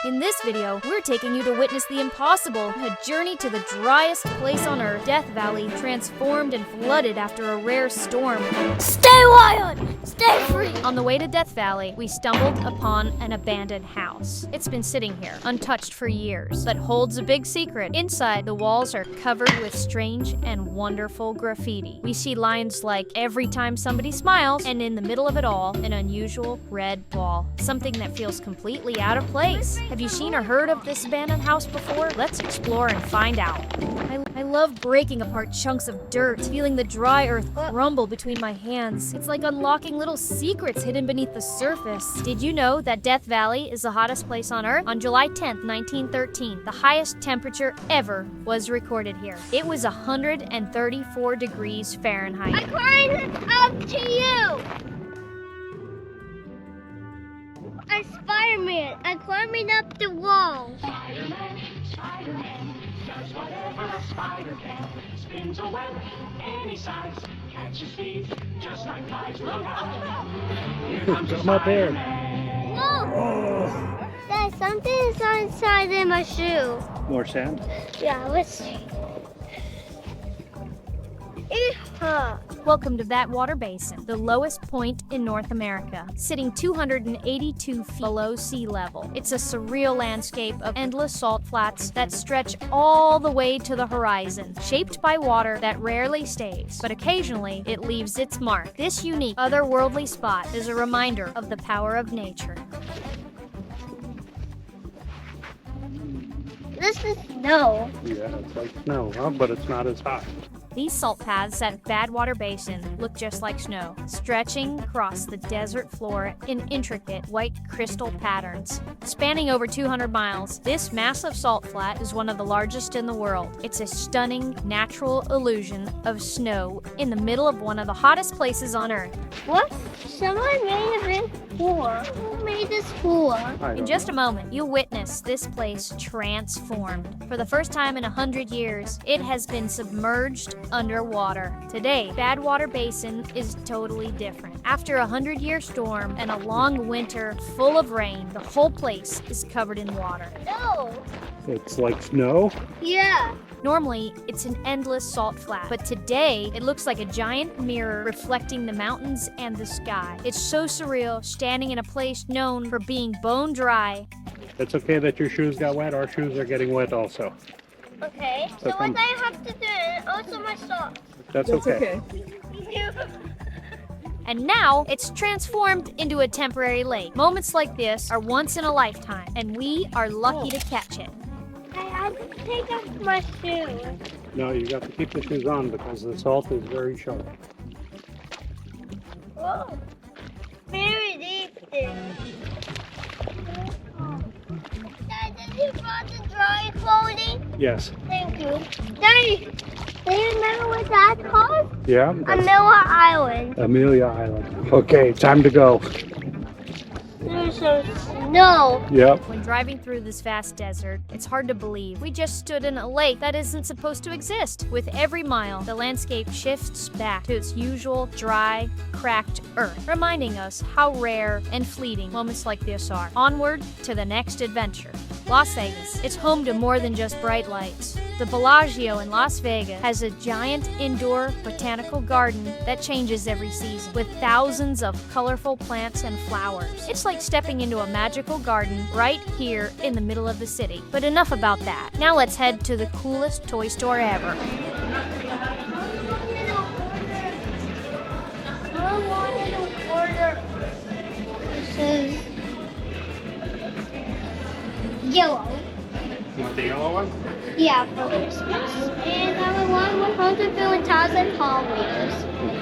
In this video, we're taking you to witness the impossible, a journey to the driest place on Earth, Death Valley, transformed and flooded after a rare storm. Stay wild! Stay free! On the way to Death Valley, we stumbled upon an abandoned house. It's been sitting here, untouched for years, but holds a big secret. Inside, the walls are covered with strange and wonderful graffiti. We see lines like, "Every time somebody smiles," and in the middle of it all, an unusual red ball. Something that feels completely out of place. Have you seen or heard of this abandoned house before? Let's explore and find out. I love breaking apart chunks of dirt, feeling the dry earth crumble between my hands. It's like unlocking little secrets hidden beneath the surface. Did you know that Death Valley is the hottest place on Earth? On July 10th, 1913, the highest temperature ever was recorded here. It was 134 degrees Fahrenheit. I climbed up to you! I'm Spider-Man. I'm climbing up the wall. Spider-Man, Spider-Man, does whatever a spider can. Spins a web any size, catches thieves just like flies. Look out! Here comes a Spider-Man. Look! There's something inside in my shoe. More sand? Yeah, let's see. Welcome to that water basin, the lowest point in North America, sitting 282 feet below sea level. It's a surreal landscape of endless salt flats that stretch all the way to the horizon, shaped by water that rarely stays, but occasionally it leaves its mark. This unique, otherworldly spot is a reminder of the power of nature. This is snow. Yeah, it's like snow, huh? But it's not as hot. These salt paths at Badwater Basin look just like snow, stretching across the desert floor in intricate white crystal patterns. Spanning over 200 miles, this massive salt flat is one of the largest in the world. It's a stunning, natural illusion of snow in the middle of one of the hottest places on Earth. What? Someone made a big pool. Who made this pool? In just a moment, you'll witness this place transformed. For the first time in 100 years, it has been submerged underwater. Today, Badwater Basin is totally different. After a 100-year storm and a long winter full of rain, the whole place is covered in water. No. It's like snow? Yeah. Normally, it's an endless salt flat, but today, it looks like a giant mirror reflecting the mountains and the sky. It's so surreal, standing in a place known for being bone dry. It's okay that your shoes got wet. Our shoes are getting wet also. Okay. So So what I have to do, and also my socks. That's okay. And now, it's transformed into a temporary lake. Moments like this are once in a lifetime, and we are lucky to catch it. I have to take off my shoes. No, you got to keep the shoes on because the salt is very sharp. Whoa. Very deep there. Dad, did you brought the dry clothing? Yes. Thank you. Daddy, do you remember what that's called? Yeah? Amelia Island. Amelia Island. Okay, time to go. There's some snow. Yep. When driving through this vast desert, it's hard to believe we just stood in a lake that isn't supposed to exist. With every mile, the landscape shifts back to its usual dry, cracked earth, reminding us how rare and fleeting moments like this are. Onward to the next adventure. Las Vegas. It's home to more than just bright lights. The Bellagio in Las Vegas has a giant indoor botanical garden that changes every season, with thousands of colorful plants and flowers. It's like stepping into a magical garden right here in the middle of the city. But enough about that. Now let's head to the coolest toy store ever. I wanted to order. This is yellow. You want the yellow one? Yeah, for Christmas. And I would want 150,000 palm readers.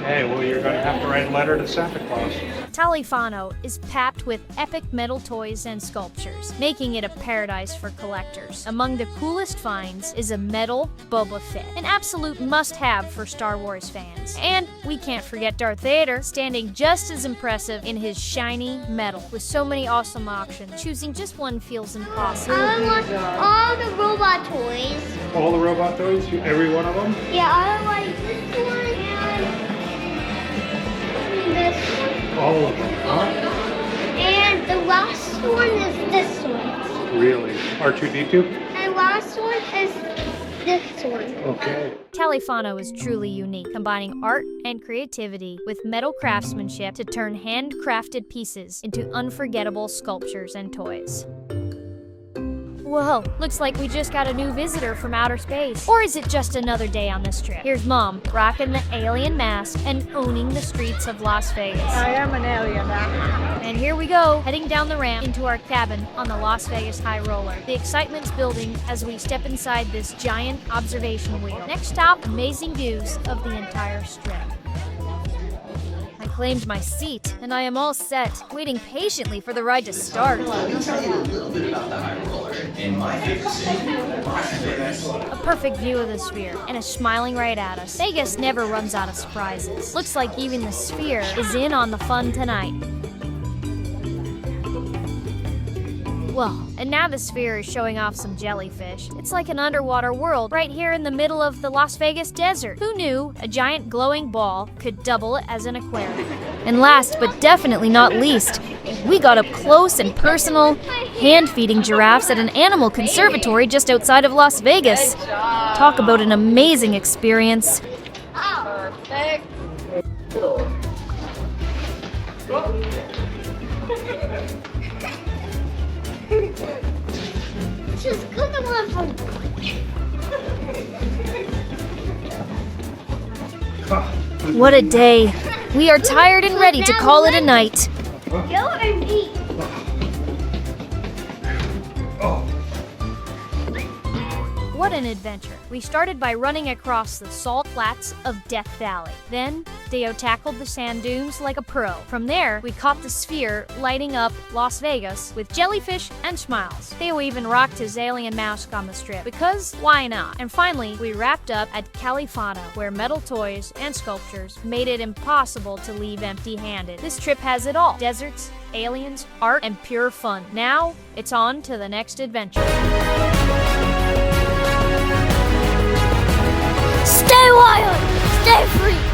Okay, well, you're going to have to write a letter to Santa Claus. Talifano is packed with epic metal toys and sculptures, making it a paradise for collectors. Among the coolest finds is a metal Boba Fett, an absolute must-have for Star Wars fans. And we can't forget Darth Vader, standing just as impressive in his shiny metal. With so many awesome options, choosing just one feels impossible. I want all the robot toys. All the robot toys? Every one of them? Yeah, I like this one and this one. All of them, huh? And the last one is this one. Really? R2-D2? And last one is this one. Okay. Califano is truly unique, combining art and creativity with metal craftsmanship to turn handcrafted pieces into unforgettable sculptures and toys. Whoa, looks like we just got a new visitor from outer space. Or is it just another day on this trip? Here's Mom, rocking the alien mask and owning the streets of Las Vegas. I am an alien. And here we go, heading down the ramp into our cabin on the Las Vegas High Roller. The excitement's building as we step inside this giant observation wheel. Next stop, amazing views of the entire strip. I claimed my seat, and I am all set, waiting patiently for the ride to start. Let me tell you a little bit about the high roller in my favorite city, Las Vegas. A perfect view of the sphere, and it's smiling right at us. Vegas never runs out of surprises. Looks like even the sphere is in on the fun tonight. Whoa, and now the sphere is showing off some jellyfish. It's like an underwater world right here in the middle of the Las Vegas desert. Who knew a giant glowing ball could double as an aquarium? And last but definitely not least, we got up close and personal, hand-feeding giraffes at an animal conservatory just outside of Las Vegas. Talk about an amazing experience. Perfect. Just cook them on from. What a day. We are tired and ready to call it a night. Go and eat. What an adventure. We started by running across the salt flats of Death Valley. Then, Deo tackled the sand dunes like a pro. From there, we caught the sphere lighting up Las Vegas with jellyfish and smiles. Theo even rocked his alien mask on the strip, because why not? And finally, we wrapped up at Califano, where metal toys and sculptures made it impossible to leave empty-handed. This trip has it all: deserts, aliens, art, and pure fun. Now, it's on to the next adventure. Stay wild, stay free.